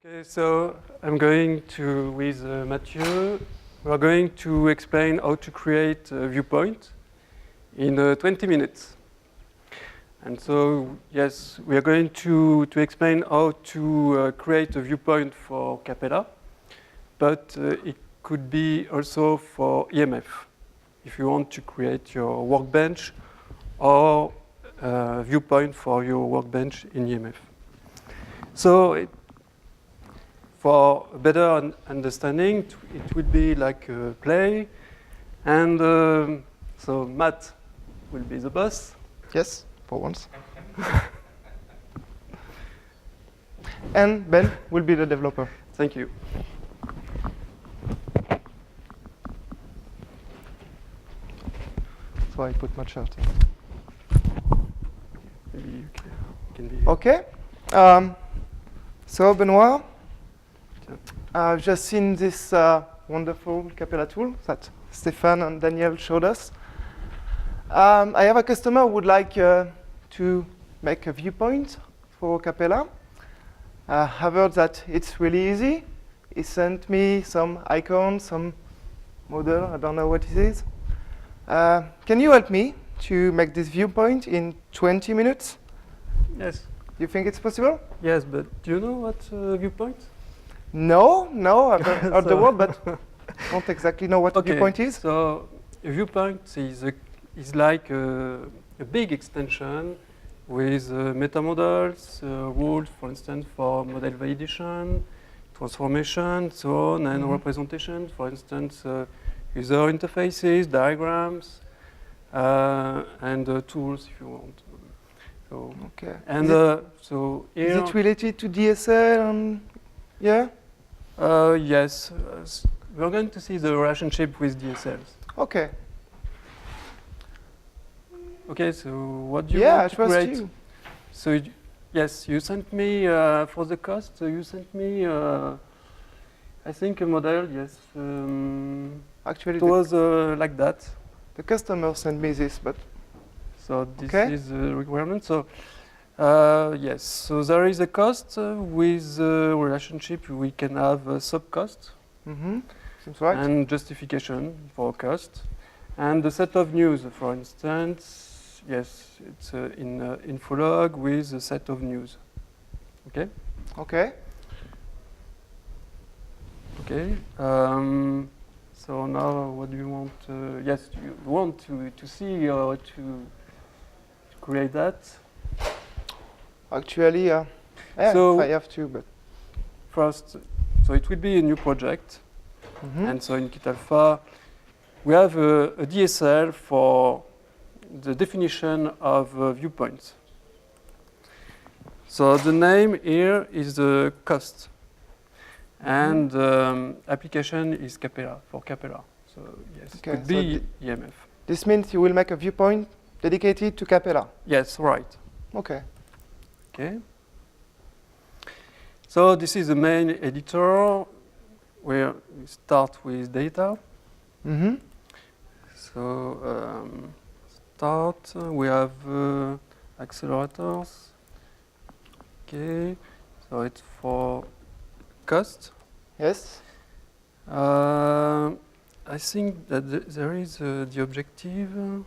Okay, so I'm going to, with Mathieu, we are going to explain how to create a viewpoint in 20 minutes. And so, yes, we are going to explain how to create a viewpoint for Capella, but it could be also for EMF, if you want to create your workbench or viewpoint for your workbench in EMF. So, for a better understanding, it would be like a play. And so Matt will be the boss. Yes, for once. And Ben will be the developer. Thank you. So I put my shirt in. Maybe you can be. Okay. So Benoit, I've just seen this wonderful Capella tool that Stefan and Daniel showed us. I have a customer who would like to make a viewpoint for Capella. I've heard that it's really easy. He sent me some icons, some model. I don't know what it is. Can you help me to make this viewpoint in 20 minutes? Yes. You think it's possible? Yes, but do you know what viewpoint? No, I've heard the word, but don't exactly know what a viewpoint is. So a viewpoint is like a big extension with meta models, rules, for instance, for model validation, transformation, so on, and representation, for instance, user interfaces, diagrams, and tools if you want. So, okay. And so here, is it related to DSL? Yeah. Yes. We're going to see the relationship with DSLs. Okay. Okay. So what do you want to create? You. So yes, you sent me for the cost. So you sent me, I think, a model. Yes. Actually, it was like that. The customer sent me this, but. So this is the requirement. So yes, so there is a cost with the relationship. We can have a sub-cost Seems right. and justification for cost, and the set of news, for instance. Yes, it's in infolog with a set of news. Okay. Okay. Okay. So now, what do you want? Yes, you want to see or to create that? Actually, yeah, so if I have to, but first, so it will be a new project, and so in Kitalpha, we have a DSL for the definition of viewpoints. So the name here is the cost, and application is Capella for Capella. So yes, it could be EMF. This means you will make a viewpoint dedicated to Capella. Yes, right. Okay. Okay. So this is the main editor where we start with data. So start, we have accelerators. Okay. So it's for cost. Yes. I think that there is the objective.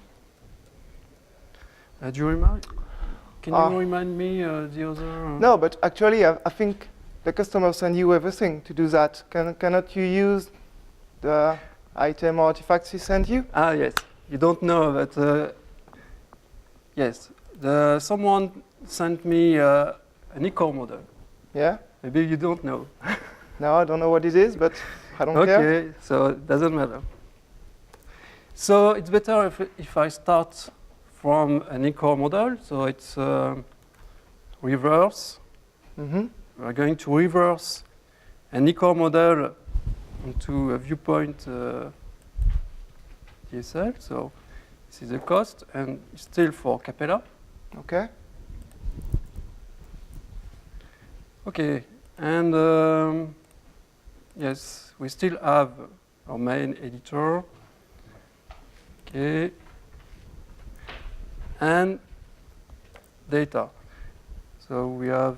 Do you remind? Can you remind me the other? No, but actually, I think the customer send you everything to do that. Cannot you use the item or artifacts he sent you? Ah, yes. You don't know, but yes, someone sent me an eCore model. Yeah. Maybe you don't know. No, I don't know what it is, but I don't care. Okay, so it doesn't matter. So it's better if I start from an eCore model, so it's reverse. We're going to reverse an eCore model into a viewpoint DSL. So this is the cost, and it's still for Capella. Okay. Okay, and yes, we still have our main editor. Okay. And data. So we have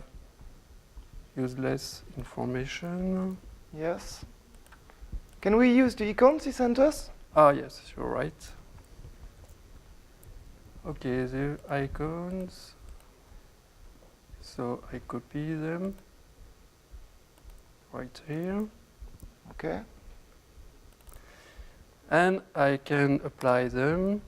useless information. Yes. Can we use the icons he sent us? Ah, yes, you're right. Okay, the icons. So I copy them right here. Okay. And I can apply them.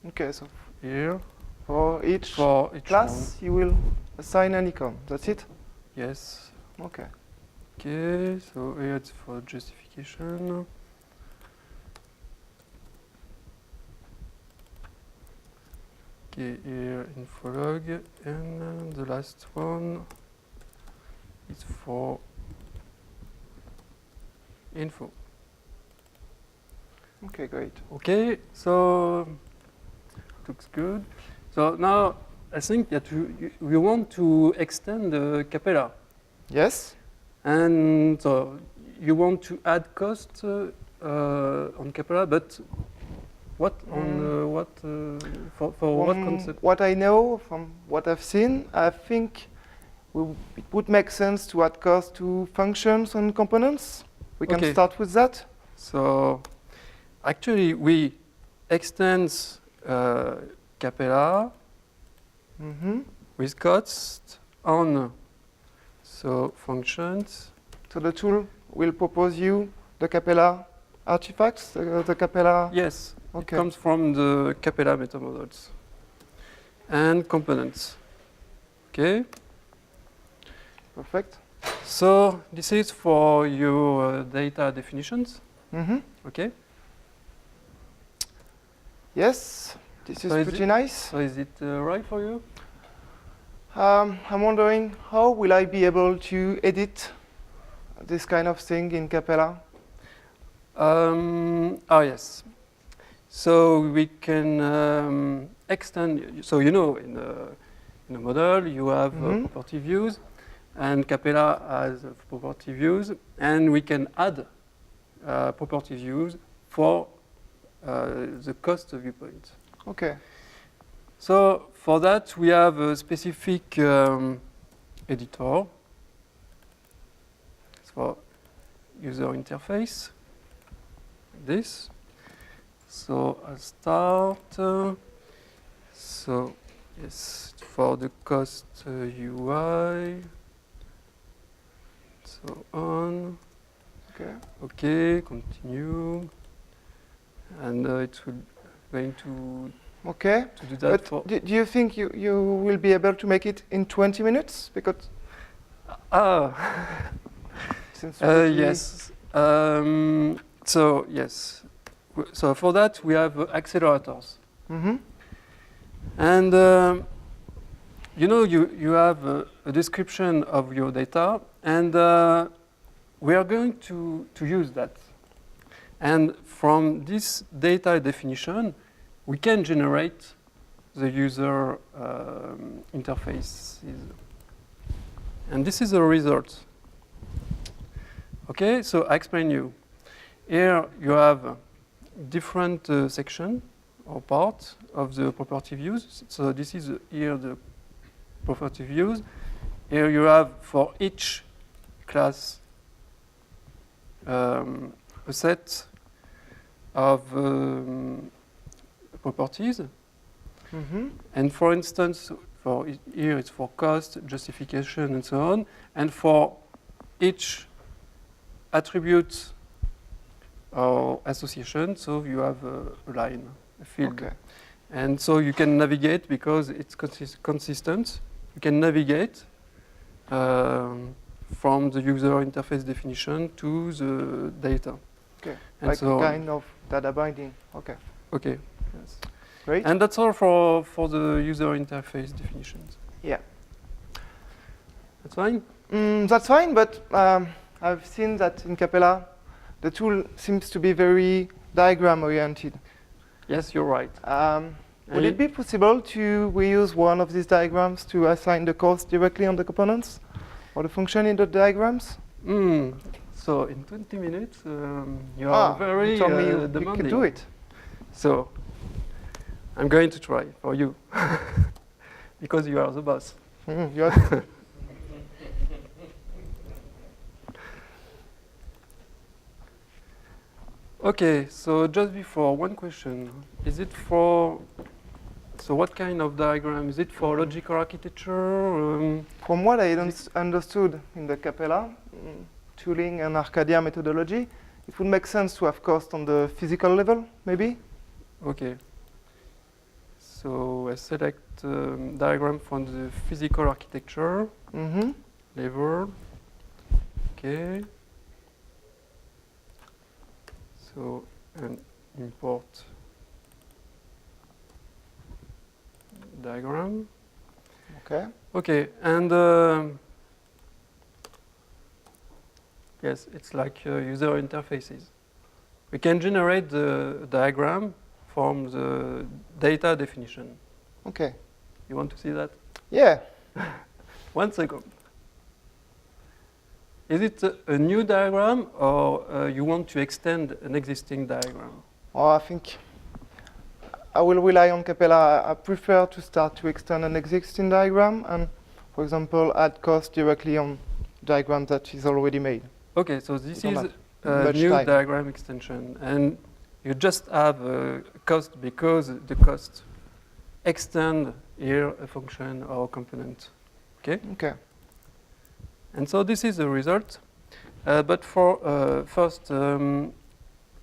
Okay, so Here. for each For each class, you will assign an icon. That's it? one. Yes. Okay. Okay, so here it's for justification. Okay, here infolog, and the last one is for info. Okay, great. Okay, so looks good. So now I think that we want to extend the Capella, Yes? and so you want to add cost on Capella, but what on what for what concept? What I know from what I've seen, I think it would make sense to add cost to functions and components. We can Okay. start with that. So actually we extend Capella Mm-hmm. with cost on so functions. So the tool will propose you the Capella artifacts, the Capella. Yes, Okay. it comes from the Capella metamodels and components. Okay, Perfect. so this is for your data definitions. Mm-hmm. Okay, Yes, this is So is pretty nice. so is it right for you? I'm wondering how will I be able to edit this kind of thing in Capella? Oh yes. So we can extend. So you know, in a model, you have Mhm. property views, and Capella has property views, and we can add property views for the cost viewpoint. Okay. So for that, we have a specific editor. It's for user interface. Like this. So I'll start. So yes, for the cost UI. So on. Okay. Okay, continue. And it will going Okay. to do that But for. do you think you will be able to make it in 20 minutes? Because Ah. since pretty- Yes. So yes. So for that we have accelerators, Mhm. and you know you have a description of your data, and we are going to use that. And from this data definition, we can generate the user interfaces, and this is the result. Okay, so I explain you. Here you have different section or part of the property views. So this is here the property views. Here you have for each class a set of properties. Mhm. And for instance, for here it's for cost, justification, and so on. And for each attribute or association, so you have a line, a field. Okay. And so you can navigate because it's consistent. You can navigate from the user interface definition to the data. Okay. And Like so a kind of data binding. Okay. okay, yes. Great. And that's all for the user interface definitions. Yeah. That's fine? That's fine, but I've seen that in Capella, the tool seems to be very diagram-oriented. Yes, you're right. Would it be possible to reuse one of these diagrams to assign the cost directly on the components or the function in the diagrams? So in 20 minutes, you are very you told me you demanding. could do it. So I'm going to try for you. because you are the boss. You have Okay, so just before, one question. Is it for, so what kind of diagram? Is it for logical architecture? From what I understood in the Capella tooling and Arcadia methodology, it would make sense to have cost on the physical level, maybe? Okay. So I select diagram from the physical architecture level. Okay. So, and import diagram. Okay. Okay, and yes, it's like user interfaces. We can generate the diagram from the data definition. Okay. You want to see that? Yeah. 1 second. Is it a new diagram, or you want to extend an existing diagram? Oh, I think I will rely on Capella. I prefer to start to extend an existing diagram and, for example, add cost directly on diagram that is already made. Okay, so this Don't is have a much new time. diagram extension, and you just have a cost because the cost extend here a function or a component. Okay? Okay. And so this is the result. But for first,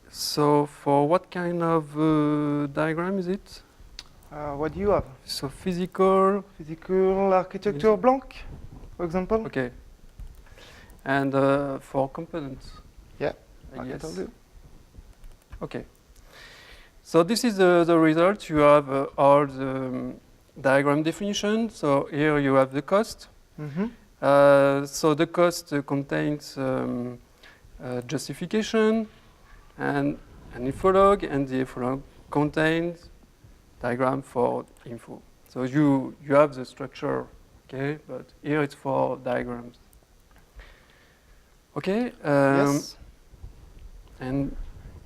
so for what kind of diagram is it? What do you have? So physical. Physical architecture blank, for example? Okay. And for components. Yeah, I guess. told you. Okay. So this is the result. You have all the diagram definition. So here you have the cost. So the cost contains justification and an info log, and the info log contains diagram for info. So you have the structure, okay, but here it's for diagrams. Okay. Yes. And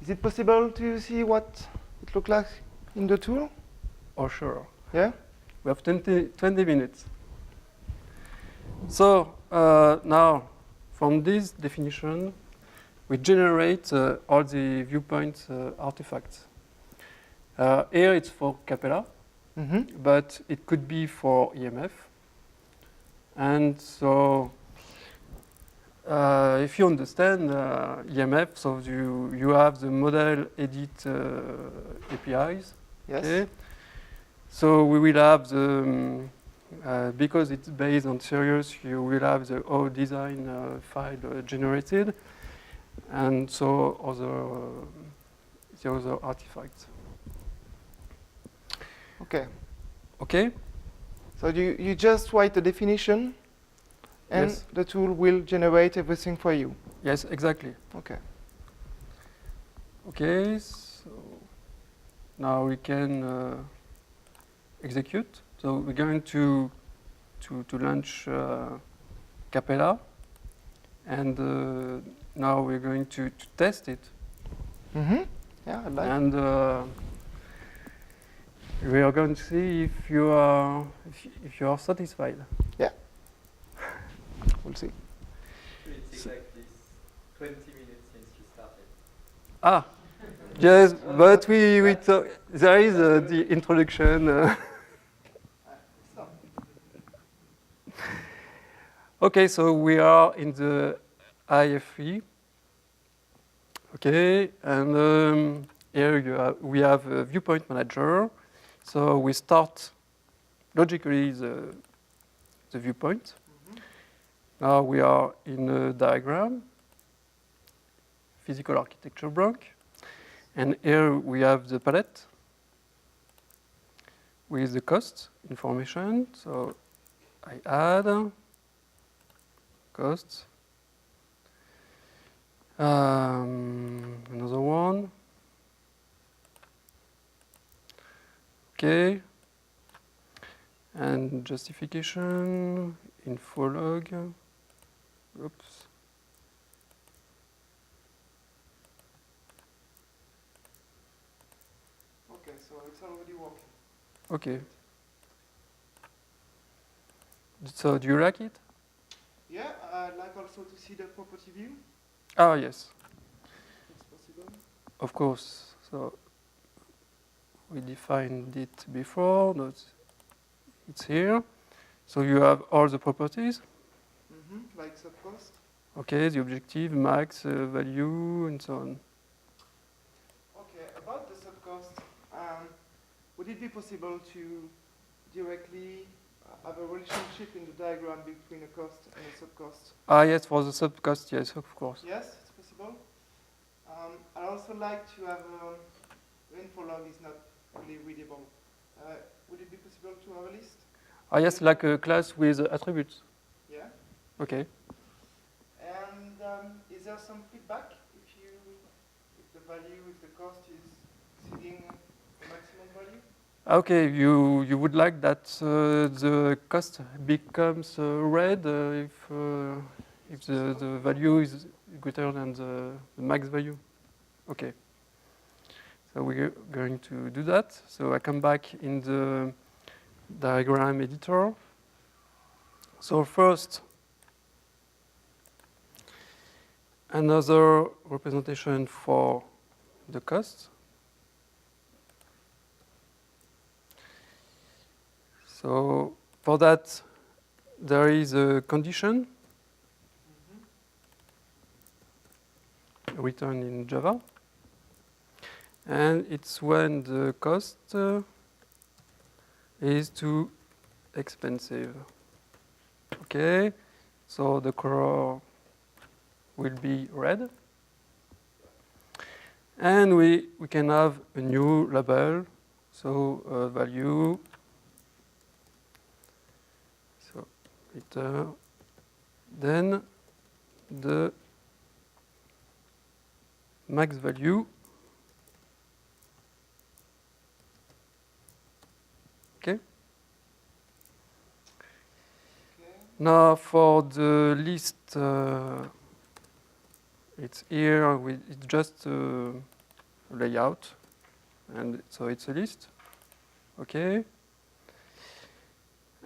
is it possible to see what it looks like in the tool? Oh, sure. Yeah. We have 20 minutes. So now, from this definition, we generate all the viewpoint artifacts. Here it's for Capella, but it could be for EMF. And so, if you understand EMF, so you have the model edit APIs. Yes. Okay? So we will have the because it's based on Sirius, you will have the whole design file generated, and so the other artifacts. Okay. Okay. So you just write the definition, and yes. the tool will generate everything for you. Yes, exactly. Okay. Okay. So now we can execute. So we're going to launch Capella, and now we're going to test it. Yeah, I'd like. And we are going to see if you are satisfied. Yeah. We'll see. It takes like this 20 minutes since you started. Ah, yes, but we talk, there is the introduction. Okay, so we are in the IFE. Okay, and here we have a viewpoint manager. So we start logically the viewpoint. Now we are in a diagram, physical architecture block. And here we have the palette with the cost information. So I add costs. Another one. Okay. And justification, info log. Oops. Okay, so it's already working. Okay. So do you like it? Yeah, I'd like also to see the property view. Ah, yes, If it's possible. of course. So we defined it before, but it's here. So you have all the properties. Like subcost. Okay, the objective, max, value, and so on. Okay, about the subcost, would it be possible to directly have a relationship in the diagram between a cost and a subcost? Ah, yes, for the subcost, yes, of course. Yes, it's possible. I'd also like to have the info log is not really readable. Would it be possible to have a list? Ah, yes, like a class with attributes. Yeah. Okay. And is there some feedback if the value, if the cost is exceeding the maximum value? Okay, you would like that the cost becomes red if the value is greater than the max value. Okay. So we're going to do that. So I come back in the diagram editor. So first, another representation for the cost. So for that, there is a condition written in Java. And it's when the cost is too expensive. Okay, so the color will be red. And we can have a new label, so value, so return, then the max value. Okay. Now for the list, it's here. It's just a layout, and so it's a list. Okay.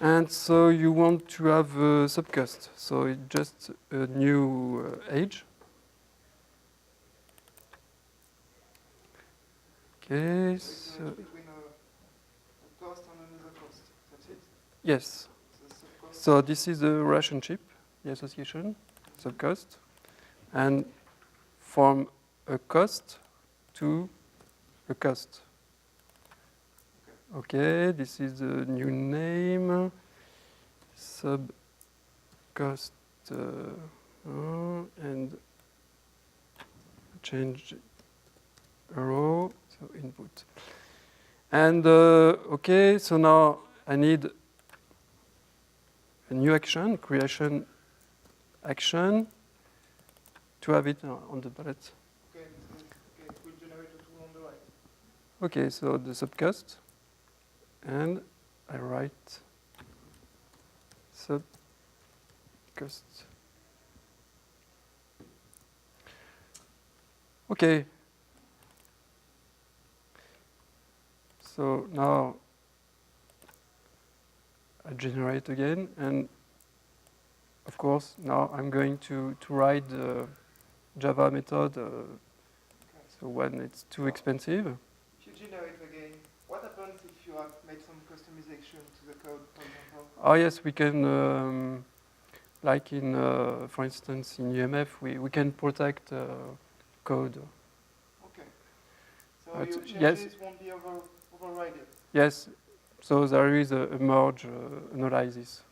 And so you want to have a subcast. So it's just a new age. Okay. So Between a cost and another cost. That's it. yes. So this is the relationship, the association, subcost, and from a cost to a cost. Okay, this is the new name, subcost, and change a row, so input. And okay, so now I need a new action, creation action, to have it on the palette. Okay, it will generate a tool on the right. Okay, so the subcast, and I write subcast. Okay. So now I generate again, and of course now I'm going to write the Java method. So when it's too expensive. If you generate again, what happens if you have made some customization to the code, for example? Oh yes, we can, like in, for instance, in UMF, we can protect code. Okay. So your changes yes. won't be overridden. Yes, so there is a merge analysis.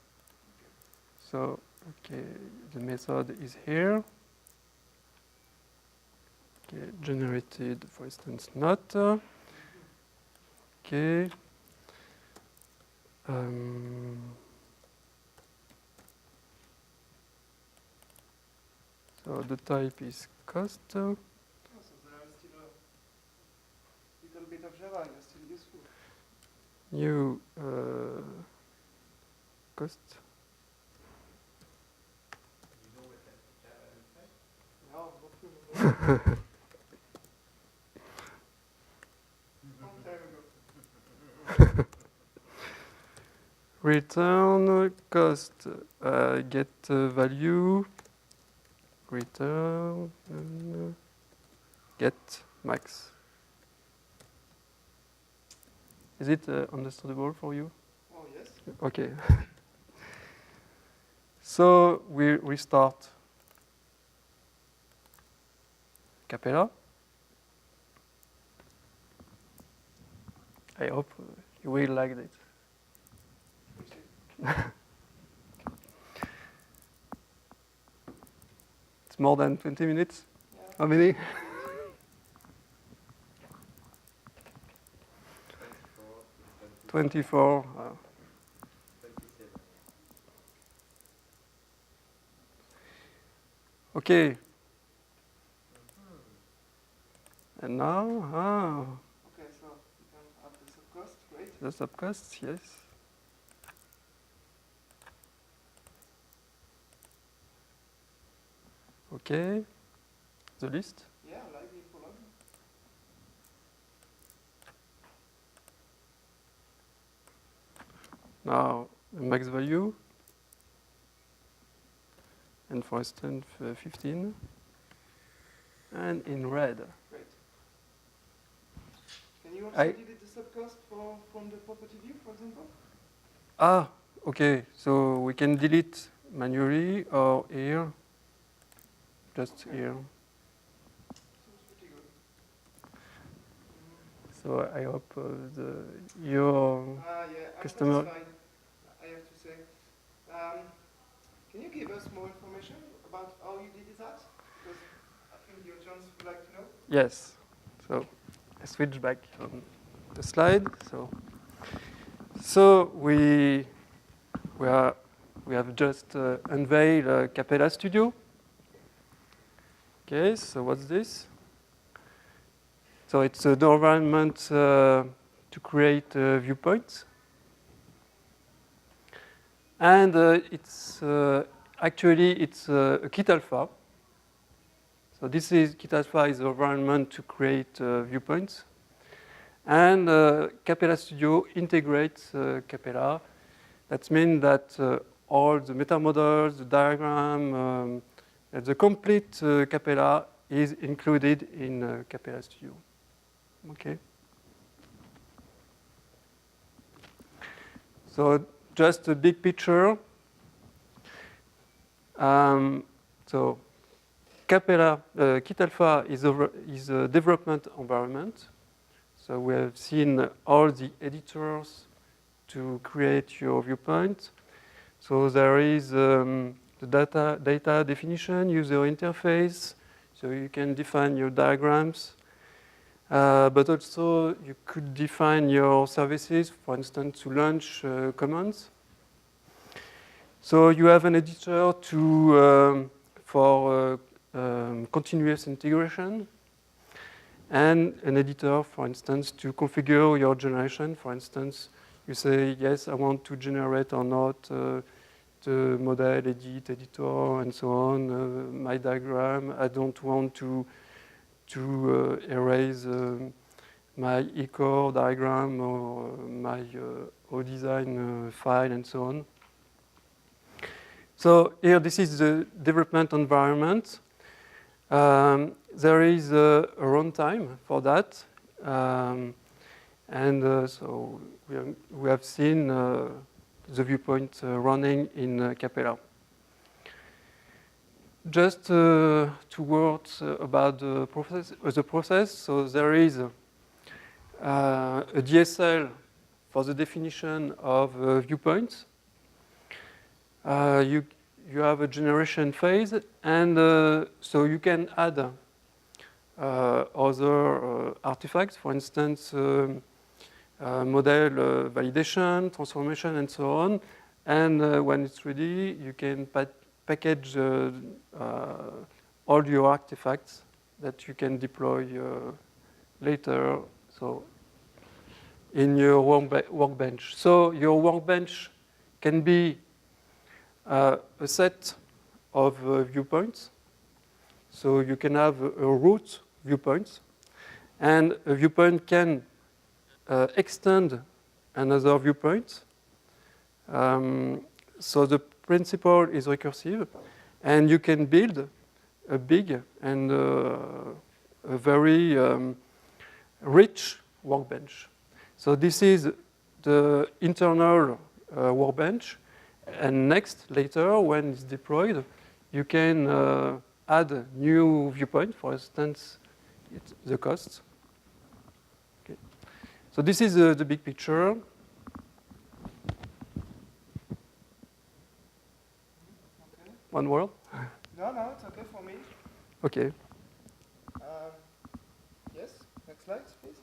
So, okay, the method is here. Okay, generated, for instance, not. Okay. So the type is cost. Oh, so there is still a little bit of Java, you're still useful. New cost. You know what that Java looks like? No, not long time ago. return cost, get value, return, get max. Is it understandable for you? Oh, yes. Okay. So we restart Capella. I hope you will like it. It's more than 20 minutes. Yeah. How many? 24. 27. Okay. And now, Okay, so you can add the subcost, great. the subcosts, yes. Okay, the list. Yeah, I like the prolog. Now, the max value. And for instance, 15. And in red. Great. Can you also I- delete the subcost from the property view, for example? Ah, okay. So we can delete manually or here. Just Okay. here. Seems pretty good. So I hope your Yeah, customer- I'm satisfied, I have to say. Can you give us more information about how you did that? Because I think the audience would like to know. yes. So I switch back on the slide. So we have just unveiled Capella Studio. Okay. So what's this? So it's an environment to create viewpoints. And it's actually a Kitalpha. So this is Kitalpha is an environment to create viewpoints. And Capella Studio integrates Capella. That means that all the meta models, the diagram, and the complete Capella is included in Capella Studio. Okay. So just a big picture. So Capella, Kitalpha is a development environment. So we have seen all the editors to create your viewpoint. So there is the data definition, user interface. So you can define your diagrams. But also you could define your services, for instance, to launch commands. So you have an editor for continuous integration, and an editor, for instance, to configure your generation. For instance, you say, yes, I want to generate or not the model edit editor and so on, my diagram. I don't want to erase my eCore diagram or my ODesign file and so on. So here, this is the development environment. There is a runtime for that. So we have seen the viewpoint running in Capella. Just 2 words about the process. So there is a DSL for the definition of viewpoints. You have a generation phase, and so you can add other artifacts, for instance, model validation, transformation, and so on. And when it's ready, you can package all your artifacts that you can deploy later. So in your workbench. So your workbench can be a set of viewpoints. So you can have a root viewpoint, and a viewpoint can extend another viewpoint. So the principle is recursive, and you can build a big and a very rich workbench. So this is the internal workbench, and later, when it's deployed, you can add a new viewpoint, for instance, the cost. Okay. So this is the big picture. Okay. One word? No, no, it's okay for me. Okay. Yes, next slide, please.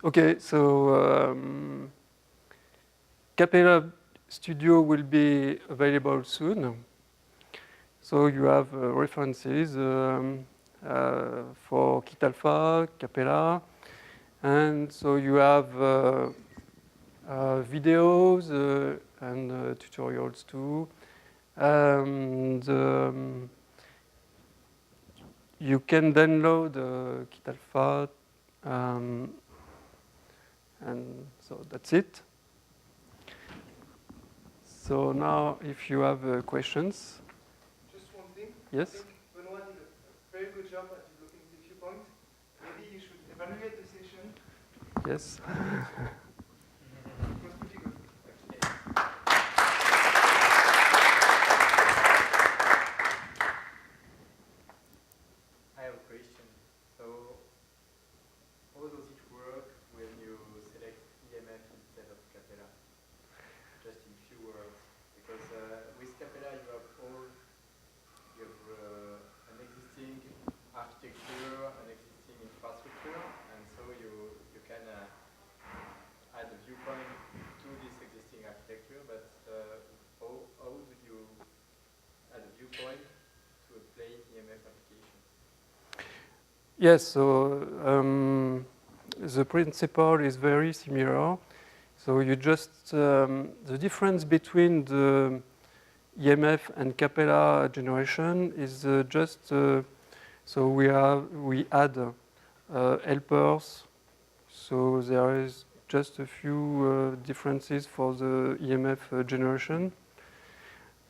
Okay, so Capella Studio will be available soon. So you have references for Kitalpha, Capella, and so you have videos and tutorials too. And you can download Kitalpha, and so that's it. So now, if you have questions. Just one thing. Yes? I think Benoit did a very good job at developing the viewpoint. Maybe you should evaluate the session. Yes. It was pretty good, actually. I have a question. So, how does it work when you select EMF instead of Capella? Just in few words, because with Capella you have an existing architecture, an existing infrastructure, and so you can add a viewpoint to this existing architecture. But how do you add a viewpoint to a plain EMF application? Yes, so the principle is very similar. So you just, the difference between the EMF and Capella generation is just, so we add helpers. So there is just a few differences for the EMF generation.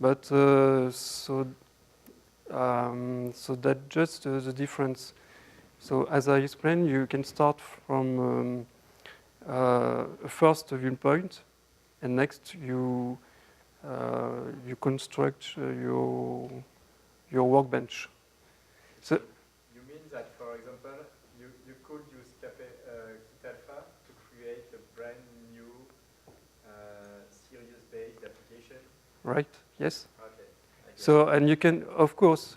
But so that's just the difference. So as I explained, you can start from first viewpoint, and next you construct your workbench. So you mean that, for example, you could use Kitalpha to create a brand new series-based application? right? Yes. Okay. So and you can, of course,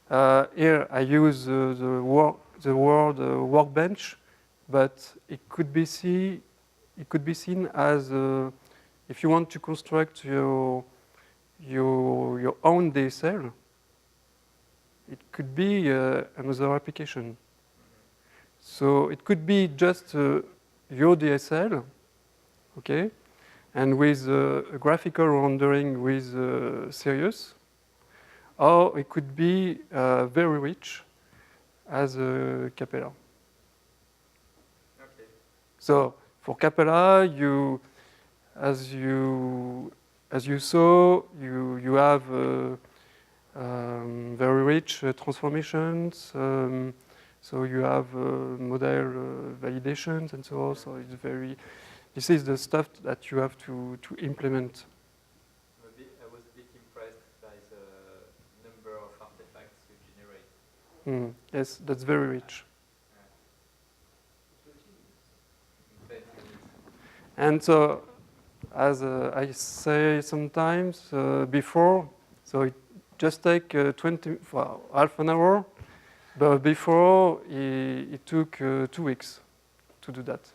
here I use the word workbench, but it could be seen as if you want to construct your own DSL, it could be another application. So it could be just your DSL, okay, and with a graphical rendering with Sirius, or it could be very rich as a Capella. Okay. So for Capella, as you saw, you have very rich transformations. So you have model validations and so on. So it's very. This is the stuff that you have to implement. I was a bit impressed by the number of artifacts you generate. Yes, that's very rich. And so, as I say sometimes before, so it just take half an hour, but before it took 2 weeks to do that.